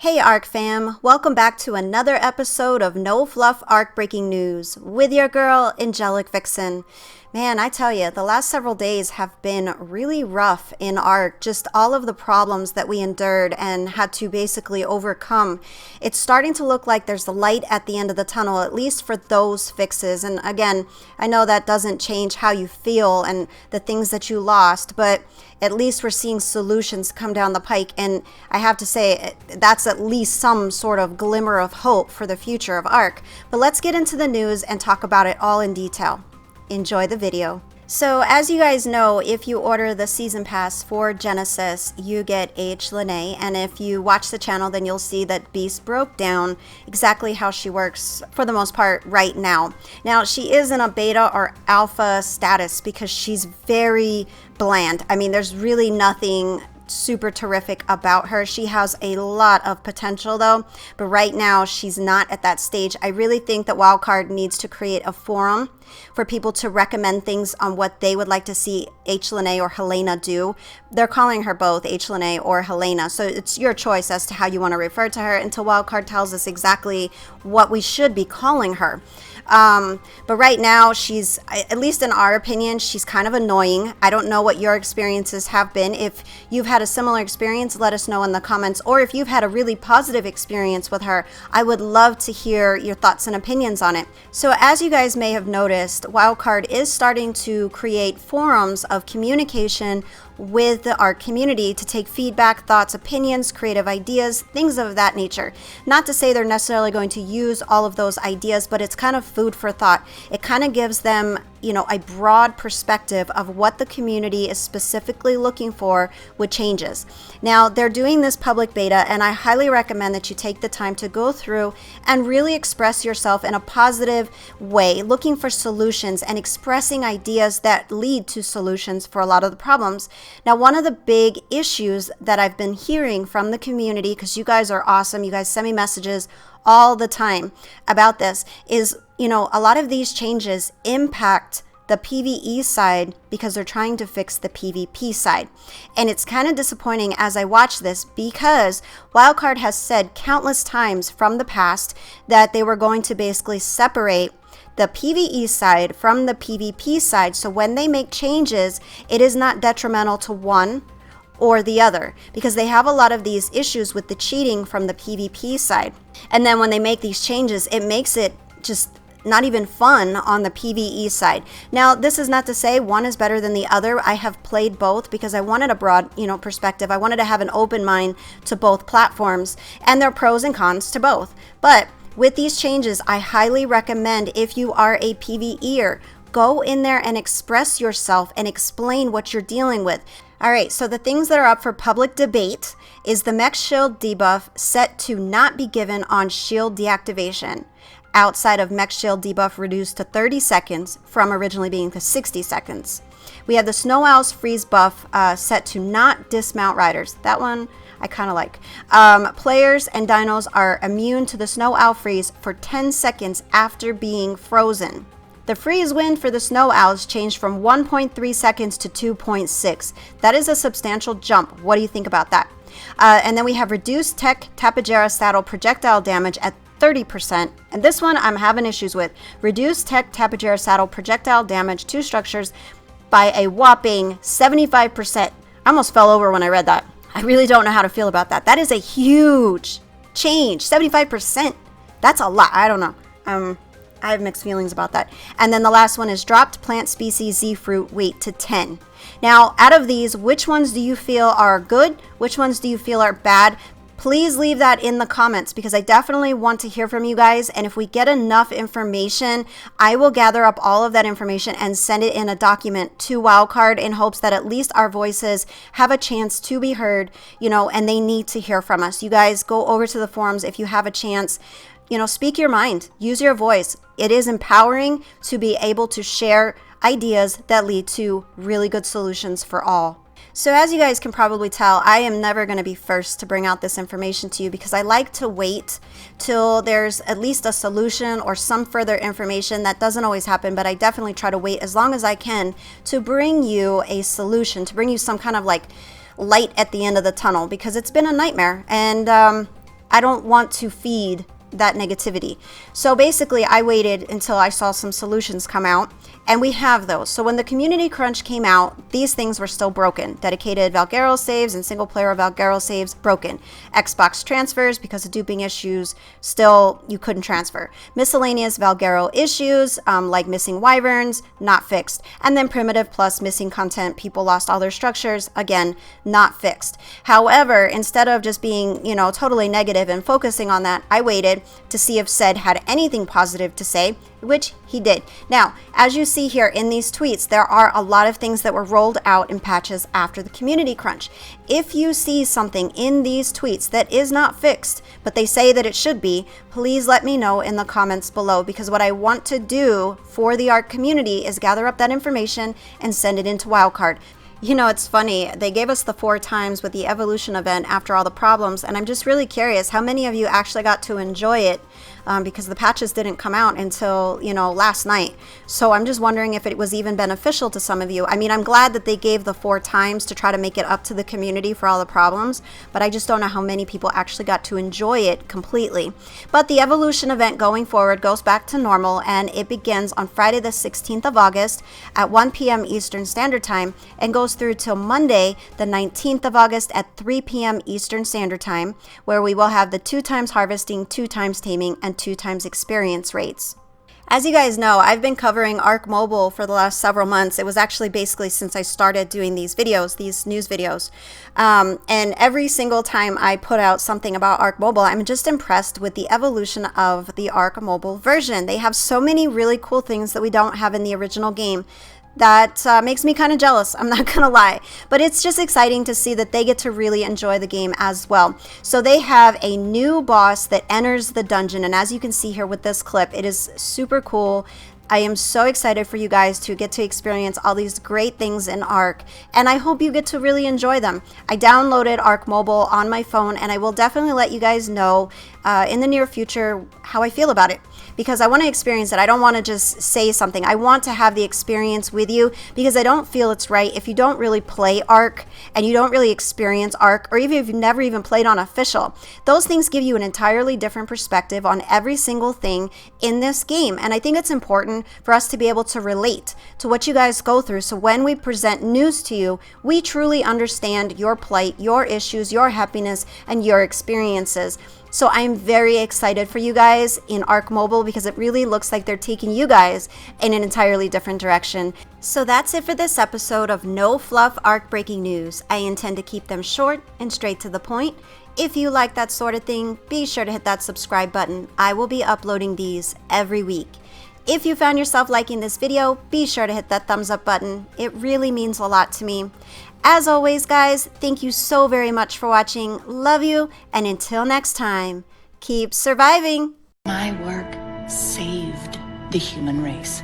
Hey Ark Fam, welcome back to another episode of No Fluff Ark Breaking News with your girl, Angelic Vixen. Man, I tell you, the last several days have been really rough in Ark. Just all of the problems that we endured and had to basically overcome. It's starting to look like there's a light at the end of the tunnel, at least for those fixes. And again, I know that doesn't change how you feel and the things that you lost, but at least we're seeing solutions come down the pike. And I have to say, that's at least some sort of glimmer of hope for the future of Ark. But let's get into the news and talk about it all in detail. Enjoy the video. So as you guys know, if you order the season pass for Genesis, you get H. Lene, and if you watch the channel, then you'll see that Beast broke down exactly how she works for the most part right now. Now, she is in a beta or alpha status because she's very bland. I mean, there's really nothing super terrific about her. She has a lot of potential though, but right now she's not at that stage. I really think that Wildcard needs to create a forum for people to recommend things on what they would like to see H. Lene or Helena do. They're calling her both H. Lene or Helena, so it's your choice as to how you want to refer to her until Wildcard tells us exactly what we should be calling her. But right now she's, at least in our opinion, she's kind of annoying. I don't know what your experiences have been. If you've had a similar experience, let us know in the comments, or if you've had a really positive experience with her, I would love to hear your thoughts and opinions on it. So as you guys may have noticed, Wildcard is starting to create forums of communication with our community to take feedback, thoughts, opinions, creative ideas, things of that nature. Not to say they're necessarily going to use all of those ideas, but it's kind of food for thought. It kind of gives them, you know, a broad perspective of what the community is specifically looking for with changes. Now, they're doing this public beta, and I highly recommend that you take the time to go through and really express yourself in a positive way, looking for solutions and expressing ideas that lead to solutions for a lot of the problems. Now, one of the big issues that I've been hearing from the community, because you guys are awesome, you guys send me messages all the time about this, is, you know, a lot of these changes impact the PvE side because they're trying to fix the PvP side. And it's kind of disappointing as I watch this because Wildcard has said countless times from the past that they were going to basically separate the PvE side from the PvP side, so when they make changes, it is not detrimental to one or the other, because they have a lot of these issues with the cheating from the PvP side. And then when they make these changes, it makes it just not even fun on the PvE side. Now, this is not to say one is better than the other. I have played both because I wanted a broad, perspective. I wanted to have an open mind to both platforms, and there are pros and cons to both. But with these changes, I highly recommend, if you are a PvEer, go in there and express yourself and explain what you're dealing with. All right, so the things that are up for public debate is the mech shield debuff set to not be given on shield deactivation, outside of mech shield debuff reduced to 30 seconds from originally being to 60 seconds. We have the Snow Owl's freeze buff set to not dismount riders. That one I kind of like. Players and dinos are immune to the Snow Owl freeze for 10 seconds after being frozen. The freeze wind for the Snow Owls changed from 1.3 seconds to 2.6. That is a substantial jump. What do you think about that? And then we have reduced tech Tapejara saddle projectile damage at 30%. And this one I'm having issues with. Reduced tech Tapejara saddle projectile damage to structures by a whopping 75%. I almost fell over when I read that. I really don't know how to feel about that. That is a huge change. 75%. That's a lot. I don't know. I have mixed feelings about that. And then the last one is dropped plant species Z fruit weight to 10. Now, out of these, which ones do you feel are good? Which ones do you feel are bad? Please leave that in the comments because I definitely want to hear from you guys. And if we get enough information, I will gather up all of that information and send it in a document to Wildcard in hopes that at least our voices have a chance to be heard, and they need to hear from us. You guys go over to the forums if you have a chance. Speak your mind, use your voice. It is empowering to be able to share ideas that lead to really good solutions for all. So as you guys can probably tell, I am never going to be first to bring out this information to you because I like to wait till there's at least a solution or some further information. That doesn't always happen, but I definitely try to wait as long as I can to bring you a solution, to bring you some kind of like light at the end of the tunnel, because it's been a nightmare. And I don't want to feed that negativity. So basically, I waited until I saw some solutions come out, and we have those. So when the community crunch came out, these things were still broken. Dedicated Valguero saves and single player Valguero saves, broken. Xbox transfers, because of duping issues, still you couldn't transfer. Miscellaneous Valguero issues, like missing wyverns, not fixed. And then primitive plus missing content, people lost all their structures, again, not fixed. However, instead of just being, totally negative and focusing on that, I waited to see if Ced had anything positive to say, which he did. Now, as you see here in these tweets, there are a lot of things that were rolled out in patches after the community crunch. If you see something in these tweets that is not fixed, but they say that it should be, please let me know in the comments below, because what I want to do for the Ark community is gather up that information and send it into Wildcard. It's funny, they gave us the 4 times with the evolution event after all the problems, and I'm just really curious how many of you actually got to enjoy it, because the patches didn't come out until, last night. So I'm just wondering if it was even beneficial to some of you. I mean, I'm glad that they gave the 4 times to try to make it up to the community for all the problems, but I just don't know how many people actually got to enjoy it completely. But the evolution event going forward goes back to normal, and it begins on Friday the 16th of August at 1 p.m. Eastern Standard Time and goes through till Monday the 19th of August at 3 p.m. Eastern Standard Time, where we will have the 2 times harvesting, 2 times taming, and 2 times experience rates. As you guys know, I've been covering Ark Mobile for the last several months. It was actually basically since I started doing these videos, these news videos. And every single time I put out something about Ark Mobile, I'm just impressed with the evolution of the Ark Mobile version. They have so many really cool things that we don't have in the original game. That makes me kind of jealous, I'm not gonna lie. But it's just exciting to see that they get to really enjoy the game as well. So they have a new boss that enters the dungeon, and as you can see here with this clip, it is super cool. I am so excited for you guys to get to experience all these great things in Ark, and I hope you get to really enjoy them. I downloaded Ark Mobile on my phone, and I will definitely let you guys know in the near future how I feel about it, because I want to experience it. I don't want to just say something. I want to have the experience with you, because I don't feel it's right if you don't really play Ark and you don't really experience Ark, or even if you've never even played on official. Those things give you an entirely different perspective on every single thing in this game, and I think it's important for us to be able to relate to what you guys go through, so when we present news to you, we truly understand your plight, your issues, your happiness, and your experiences. So I'm very excited for you guys in Ark Mobile, because it really looks like they're taking you guys in an entirely different direction. So that's it for this episode of No Fluff Ark Breaking News. I intend to keep them short and straight to the point. If you like that sort of thing, be sure to hit that subscribe button. I will be uploading these every week. If you found yourself liking this video, be sure to hit that thumbs up button. It really means a lot to me. As always, guys, thank you so very much for watching. Love you, and until next time, keep surviving. My work saved the human race.